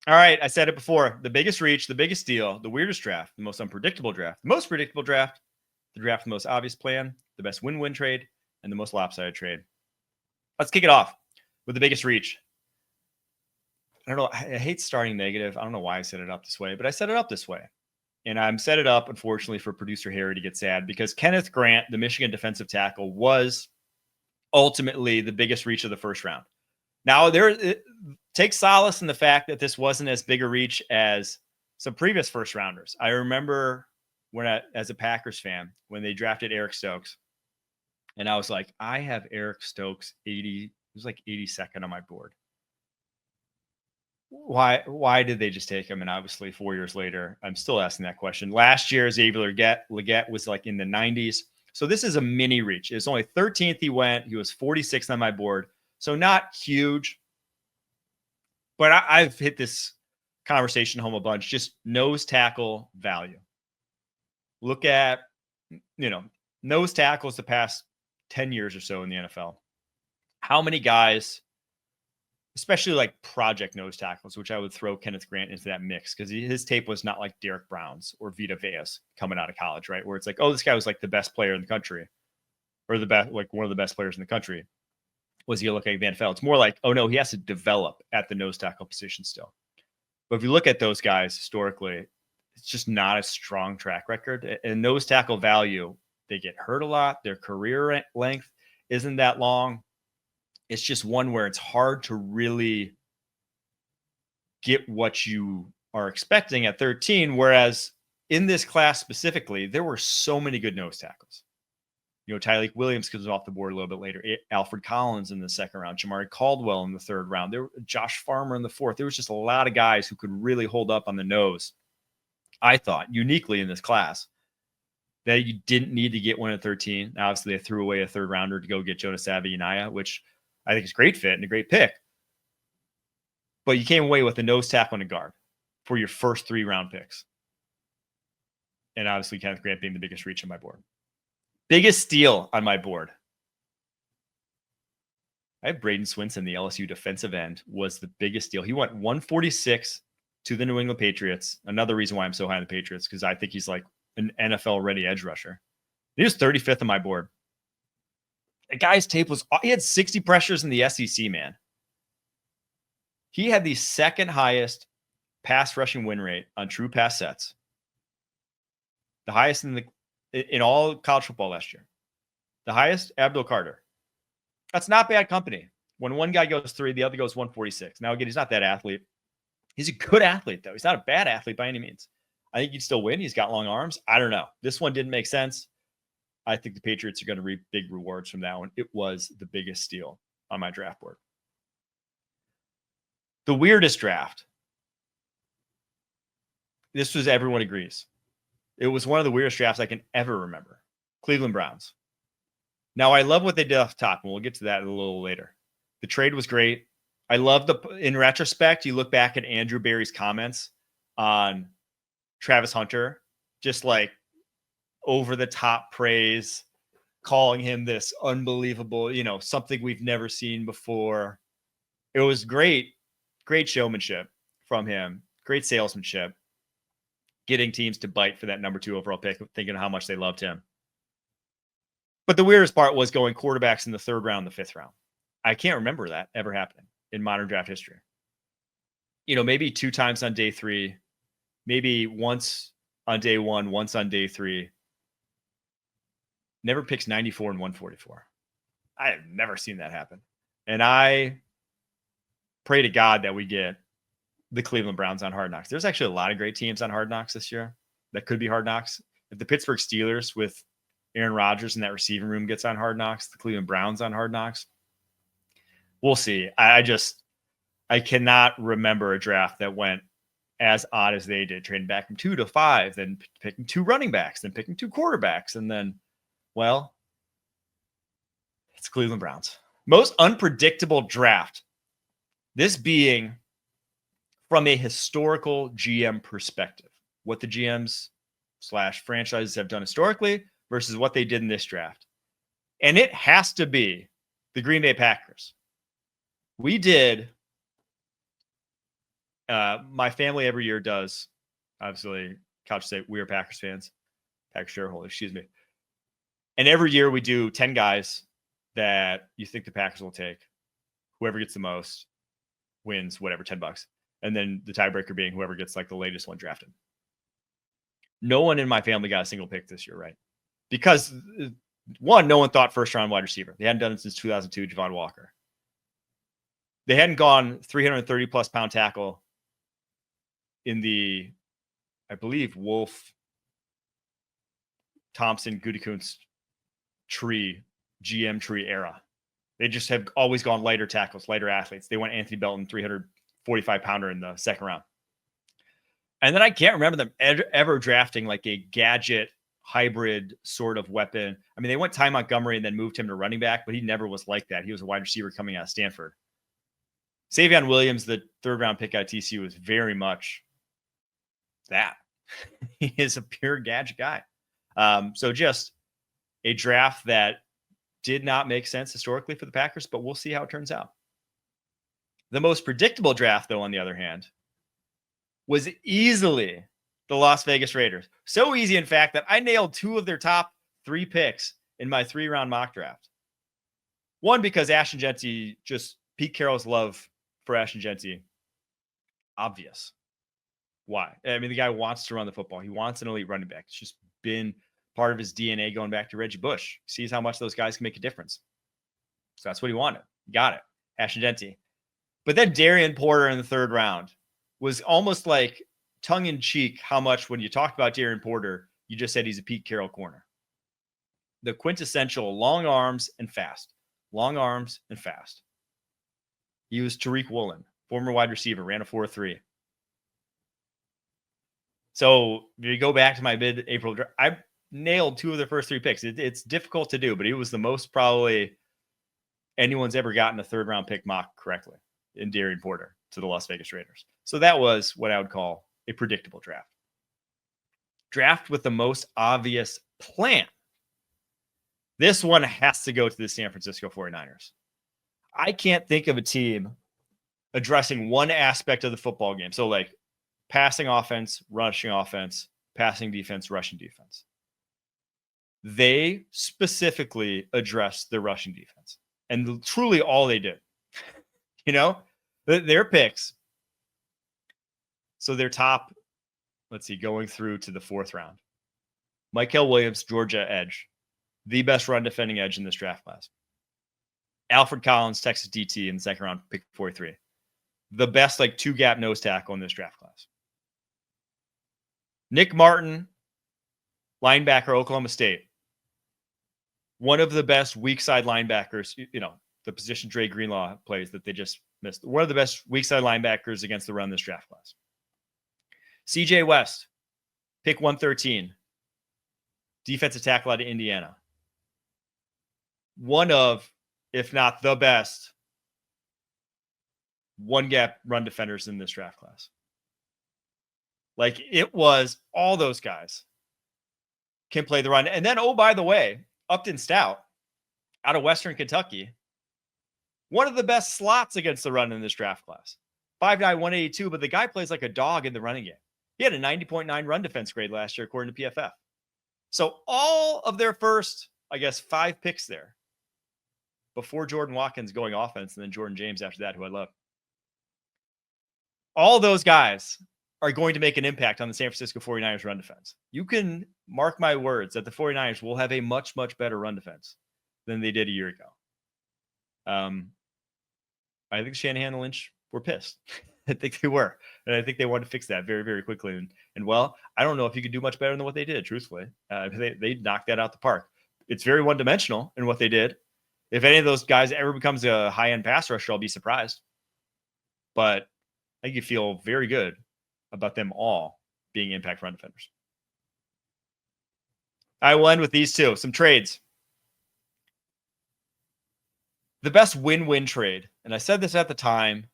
All right, I said it before. The biggest reach, the biggest deal, the weirdest draft, the most unpredictable draft, the most predictable draft, the draft with the most obvious plan, the best win-win trade, and the most lopsided trade. Let's kick it off with the biggest reach. I don't know. I hate starting negative. I don't know why I set it up this way, but I set it up this way. And I'm set it up, unfortunately, for producer Harry to get sad because Kenneth Grant, the Michigan defensive tackle, was ultimately the biggest reach of the first round. Now, take solace in the fact that this wasn't as big a reach as some previous first rounders. I remember as a Packers fan, when they drafted Eric Stokes, and I was like, I have Eric Stokes 80. It was like 82nd on my board. Why did they just take him? And obviously 4 years later, I'm still asking that question. Last year, Xavier Legette was like in the 90s. So this is a mini reach. It's only 13th he went. He was 46th on my board. So not huge. But I've hit this conversation home a bunch. Just nose tackle value. Look at, nose tackles the past 10 years or so in the NFL. How many guys, especially like project nose tackles, which I would throw Kenneth Grant into that mix because his tape was not like Derek Brown's or Vita Vea's coming out of college, right? Where it's like, oh, this guy was like the best player in the country or the best, like one of the best players in the country. Was he looking at the NFL? It's more like, oh no, he has to develop at the nose tackle position still. But if you look at those guys historically, it's just not a strong track record. And nose tackle value, they get hurt a lot. Their career length isn't that long. It's just one where it's hard to really get what you are expecting at 13. Whereas in this class specifically, there were so many good nose tackles. Tyreek Williams comes off the board a little bit later. Alfred Collins in the second round. Jamari Caldwell in the third round. Josh Farmer in the fourth. There was just a lot of guys who could really hold up on the nose, I thought, uniquely in this class, that you didn't need to get one at 13. Obviously, they threw away a third rounder to go get Jonas Savvy-Anaya, which I think is a great fit and a great pick. But you came away with a nose tackle and a guard for your first 3 round picks. And obviously, Kenneth Grant being the biggest reach on my board. Biggest steal on my board. I have Braden Swinson, the LSU defensive end, was the biggest steal. He went 146 to the New England Patriots. Another reason why I'm so high on the Patriots, because I think he's like an NFL-ready edge rusher. He was 35th on my board. The guy's tape he had 60 pressures in the SEC, man. He had the second highest pass rushing win rate on true pass sets. The highest in all college football last year. The highest, Abdul Carter. That's not bad company. When one guy goes 3, the other goes 146. Now, again, he's not that athlete. He's a good athlete, though. He's not a bad athlete by any means. I think he'd still win. He's got long arms. I don't know. This one didn't make sense. I think the Patriots are going to reap big rewards from that one. It was the biggest steal on my draft board. The weirdest draft. This was, everyone agrees. It was one of the weirdest drafts I can ever remember. Cleveland Browns. Now, I love what they did off the top, and we'll get to that a little later. The trade was great. I love in retrospect, you look back at Andrew Berry's comments on Travis Hunter, just like over the top praise, calling him this unbelievable, something we've never seen before. It was great showmanship from him, great salesmanship, getting teams to bite for that number 2 overall pick, thinking of how much they loved him. But the weirdest part was going quarterbacks in the 3rd round, the 5th round. I can't remember that ever happening in modern draft history. Maybe 2 times on day 3, maybe once on day 1, once on day 3. Never picks 94 and 144. I have never seen that happen. And I pray to God that we get the Cleveland Browns on Hard Knocks. There's actually a lot of great teams on Hard Knocks this year that could be Hard Knocks. If the Pittsburgh Steelers with Aaron Rodgers in that receiving room gets on Hard Knocks, the Cleveland Browns on Hard Knocks, we'll see. I cannot remember a draft that went as odd as they did, trading back from 2 to 5, then picking 2 running backs, then picking 2 quarterbacks, and then, well, it's Cleveland Browns. Most unpredictable draft. This being from a historical GM perspective, what the GMs / franchises have done historically versus what they did in this draft. And it has to be the Green Bay Packers. We did My family every year does, obviously, couch say we are Packers fans, Packers shareholders, excuse me. And every year we do 10 guys that you think the Packers will take. Whoever gets the most wins whatever, $10. And then the tiebreaker being whoever gets like the latest one drafted. No one in my family got a single pick this year, right? Because one, no one thought first round wide receiver. They hadn't done it since 2002, Javon Walker. They hadn't gone 330 plus pound tackle in the, I believe, Wolf, Thompson, Gutekunst tree, GM tree era. They just have always gone lighter tackles, lighter athletes. They went Anthony Belton, 345 pounder in the second round. And then I can't remember them ever drafting like a gadget hybrid sort of weapon. I mean, they went Ty Montgomery and then moved him to running back, but he never was like that. He was a wide receiver coming out of Stanford. Savion Williams, the third round pick at TCU, was very much that. He is a pure gadget guy. So just a draft that did not make sense historically for the Packers, but we'll see how it turns out. The most predictable draft, though, on the other hand, was easily the Las Vegas Raiders. So easy, in fact, that I nailed 2 of their top 3 picks in my 3-round mock draft. One, because Ashton Jeanty, just Pete Carroll's love for Ashton Jeanty, obvious. Why? I mean, the guy wants to run the football. He wants an elite running back. It's just been part of his DNA going back to Reggie Bush. He sees how much those guys can make a difference. So that's what he wanted. Got it. Ashton Jeanty. But then Darian Porter in the 3rd round was almost like tongue-in-cheek how much when you talked about Darian Porter, you just said he's a Pete Carroll corner. The quintessential long arms and fast. Long arms and fast. He was Tariq Woolen, former wide receiver, ran a 4.3. So if you go back to my mid-April draft, I nailed 2 of their first 3 picks. It's difficult to do, but it was the most probably anyone's ever gotten a 3rd-round pick mock correctly in Darian Porter to the Las Vegas Raiders. So that was what I would call a predictable draft. Draft with the most obvious plan. This one has to go to the San Francisco 49ers. I can't think of a team addressing one aspect of the football game. So like passing offense, rushing offense, passing defense, rushing defense. They specifically addressed the rushing defense. And truly all they did. You know, their picks. So their top, let's see, going through to the 4th round. Mykel Williams, Georgia edge. The best run defending edge in this draft class. Alfred Collins, Texas DT in the 2nd round, pick 43. The best like 2-gap nose tackle in this draft class. Nick Martin, linebacker, Oklahoma State. One of the best weak side linebackers, you know, the position Dre Greenlaw plays that they just missed. One of the best weak side linebackers against the run in this draft class. CJ West, pick 113. Defensive tackle out of Indiana. One of, if not the best, 1-gap run defenders in this draft class. Like it was all those guys can play the run. And then, oh, by the way, Upton Stout out of Western Kentucky, one of the best slots against the run in this draft class. 5'9", 182, but the guy plays like a dog in the running game. He had a 90.9 run defense grade last year, according to PFF. So all of their first, I guess, 5 picks there before Jordan Watkins going offense and then Jordan James after that, who I love. All those guys are going to make an impact on the San Francisco 49ers run defense. You can mark my words that the 49ers will have a much, much better run defense than they did a year ago. I think Shanahan and Lynch were pissed. I think they were. And I think they wanted to fix that very, very quickly. And well, I don't know if you could do much better than what they did, truthfully. They knocked that out the park. It's very one-dimensional in what they did. If any of those guys ever becomes a high-end pass rusher, I'll be surprised. But I think you feel very good about them all being impact run defenders. I will end with these 2. Some trades. The best win-win trade, and I said this at the time,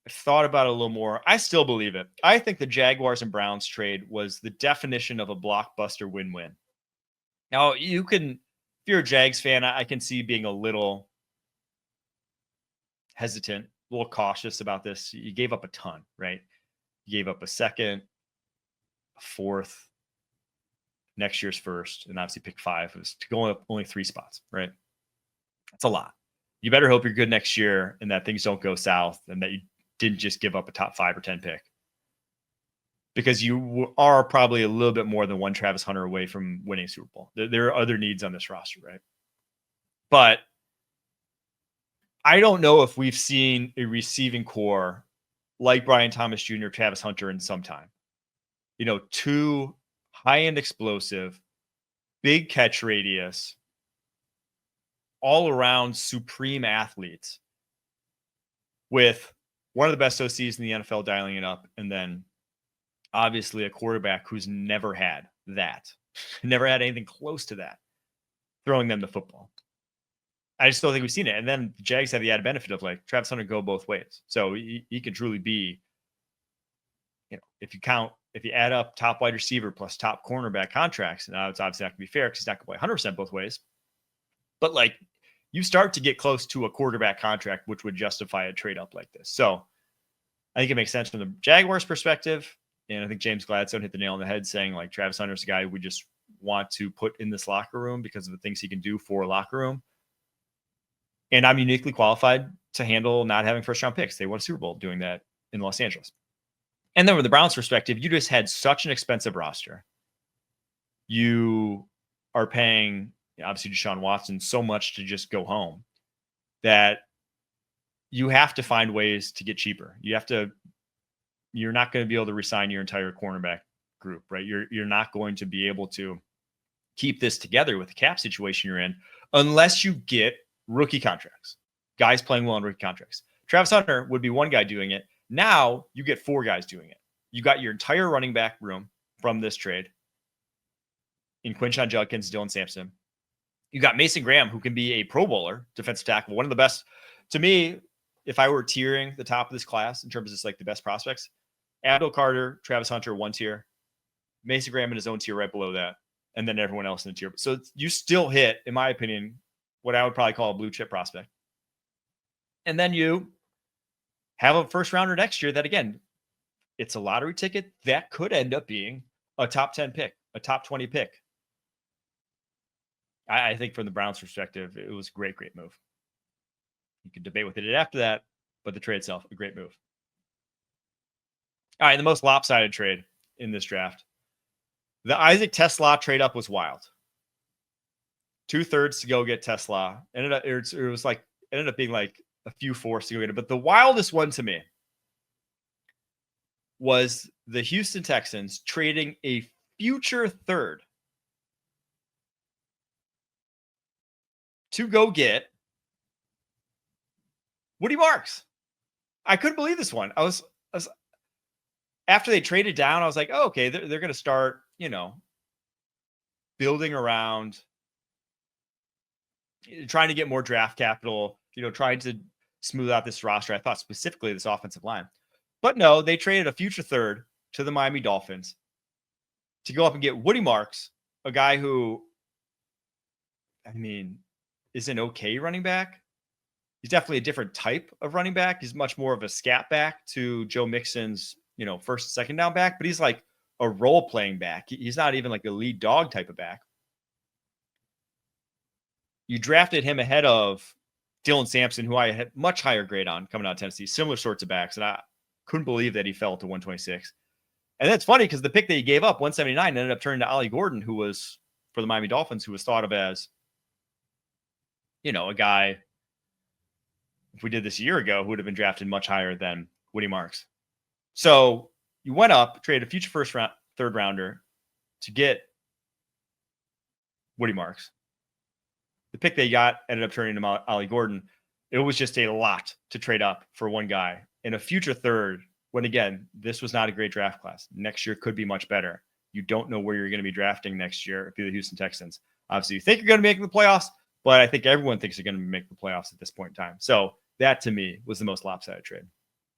I thought about it a little more. I still believe it. I think the Jaguars and Browns trade was the definition of a blockbuster win-win. Now, you can, if you're a Jags fan, I can see being a little hesitant, a little cautious about this. You gave up a ton, right? He gave up a second, a fourth, next year's first, and obviously pick 5. It was to go up only 3 spots, right? That's a lot. You better hope you're good next year and that things don't go south and that you didn't just give up a top 5 or 10 pick. Because you are probably a little bit more than one Travis Hunter away from winning Super Bowl. There are other needs on this roster, right? But I don't know if we've seen a receiving core like Brian Thomas Jr., Travis Hunter in some time. 2 high-end explosive, big catch radius, all-around supreme athletes with one of the best OCs in the NFL dialing it up, and then obviously a quarterback who's never had that, never had anything close to that, throwing them the football. I just don't think we've seen it. And then the Jags have the added benefit of like Travis Hunter go both ways. So he can truly be, if you add up top wide receiver plus top cornerback contracts, now it's obviously not going to be fair because he's not going to play 100% both ways. But like you start to get close to a quarterback contract, which would justify a trade up like this. So I think it makes sense from the Jaguars' perspective. And I think James Gladstone hit the nail on the head saying like Travis Hunter's a guy we just want to put in this locker room because of the things he can do for a locker room. And I'm uniquely qualified to handle not having first round picks. They won a Super Bowl doing that in Los Angeles. And then from the Browns' perspective, you just had such an expensive roster. You are paying, obviously, Deshaun Watson so much to just go home that you have to find ways to get cheaper. You're not going to be able to resign your entire cornerback group, right? You're not going to be able to keep this together with the cap situation you're in unless you get rookie contracts, guys playing well on rookie contracts. Travis Hunter would be one guy doing it. Now you get 4 guys doing it. You got your entire running back room from this trade in Quinshon Judkins, Dylan Sampson. You got Mason Graham, who can be a Pro Bowler, defensive tackle, one of the best. To me, if I were tiering the top of this class in terms of just like the best prospects, Abdul Carter, Travis Hunter, 1 tier, Mason Graham in his own tier right below that, and then everyone else in the tier. So you still hit, in my opinion, what I would probably call a blue chip prospect. And then you have a first rounder next year that, again, it's a lottery ticket that could end up being a top 10 pick, a top 20 pick. I think from the Browns' perspective, it was a great, great move. You could debate with it after that, but the trade itself, a great move. All right, the most lopsided trade in this draft. The Isaac Tesla trade up was wild. 2/3 to go get Tesla. Ended up being like a few fourths to go get it. But the wildest one to me was the Houston Texans trading a future third to go get Woody Marks. I couldn't believe this one. I was after they traded down, I was like, oh, okay, they're going to start, building around trying to get more draft capital, trying to smooth out this roster. I thought specifically this offensive line. But no, they traded a future third to the Miami Dolphins to go up and get Woody Marks, a guy who, is an okay running back. He's definitely a different type of running back. He's much more of a scat back to Joe Mixon's, first and second down back, but he's like a role playing back. He's not even like a lead dog type of back. You drafted him ahead of Dylan Sampson, who I had much higher grade on coming out of Tennessee, similar sorts of backs. And I couldn't believe that he fell to 126. And that's funny because the pick that he gave up, 179, ended up turning to Ollie Gordon, who was for the Miami Dolphins, who was thought of as, a guy, if we did this a year ago, who would have been drafted much higher than Woody Marks. So you went up, traded a future third rounder to get Woody Marks. The pick they got ended up turning to Ollie Gordon. It was just a lot to trade up for one guy. And a future third, when again, this was not a great draft class. Next year could be much better. You don't know where you're going to be drafting next year if you're the Houston Texans. Obviously, you think you're going to make the playoffs, but I think everyone thinks you're going to make the playoffs at this point in time. So that to me was the most lopsided trade.